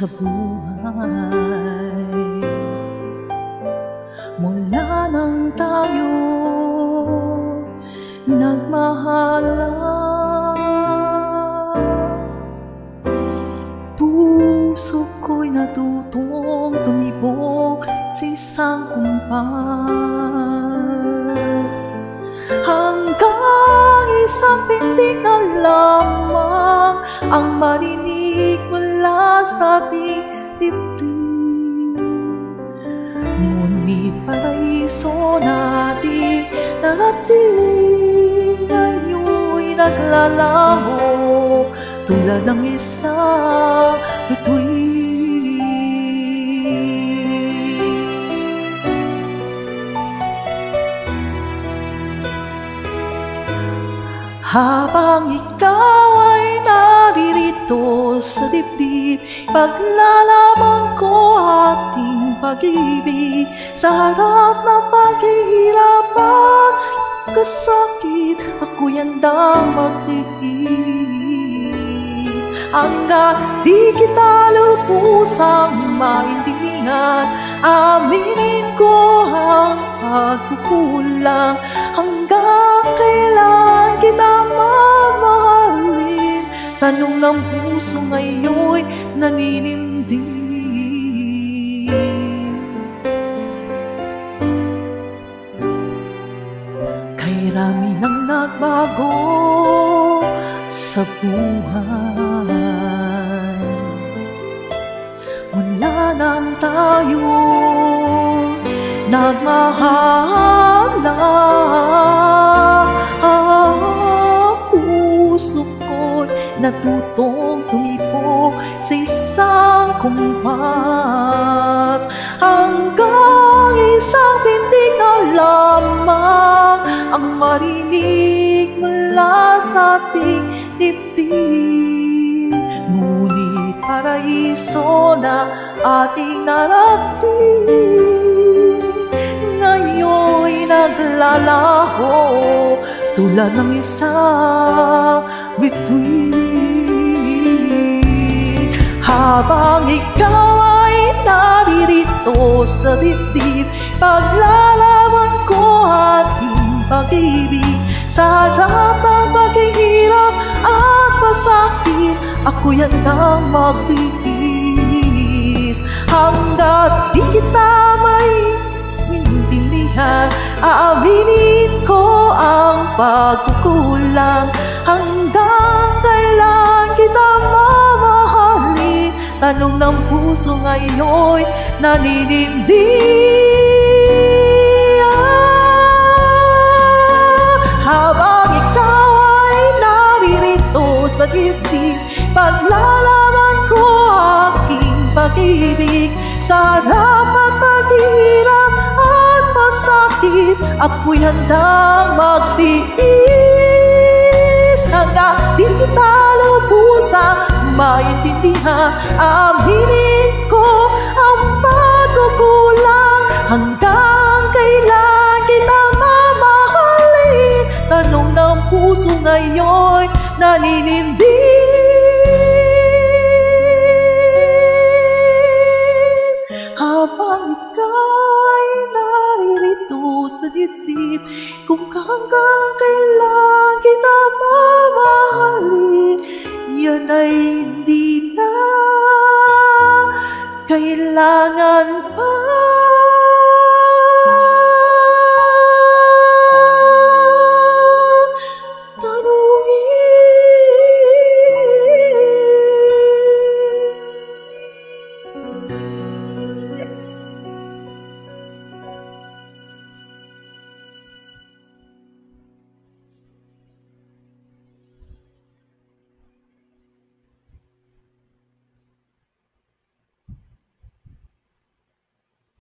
sa buhay. Mula nang tayo nagmahalan, puso ko'y natutong tumibok sa isang kumpas. Hanggang isang pintig na lamang ang marinig mula sa ating dibdib. Ngunit paraiso nating narating ngayon'y naglalaho tulad ng isang bituin. Habang ikaw ay naririto sa dibdib, paglalaban ko ating pag-ibig. Sa harap ng paghihirap at kasakit, ako'y handang magtiis. Hanggang di kita lubusang maintindihan, aminin ko ang pagkukulang. Hanggang kailan kita mamahalin? Tanong ng puso ngayon'y naninindig. Kay rami nang nagbago sa buhay, mula nang tayo nagmahalan, puso ko'y natutong tumibok sa isang kumpas. Hanggang isang pintig na lamang ang marinig mula sa ating dibdib. Ngunit paraiso na ating narating ngayon'y naglalaho tulad ng isang bituin. Habang ikaw ay naririto sa dibdib, paglalaban ko ating pag-ibig. Sa harap ng paghihirap at pasakit, ako'y handang magtiis. Hanggat di kita may intindihan, aaminin ko ang pagkukulang. Hanggang kailan kita mamahalin? Tanong ng puso ngayon'y naninindig. Habang ikaw ay naririto sa dibdib, paglalaban ko aking pag-ibig. Sa harap at paghihirap at masakit, ako'y handang magtiis. Hanggang di kita lubusang maintindihan, aminin ko ang pagkukulang. Hanggang kailan kita mamahalin? Tanong ng puso ngayon'y naninindig. Habang ikaw ay naririto sa dibdib, kung hanggang kailan kita mamahalin, yan ay hindi na kailangan pa.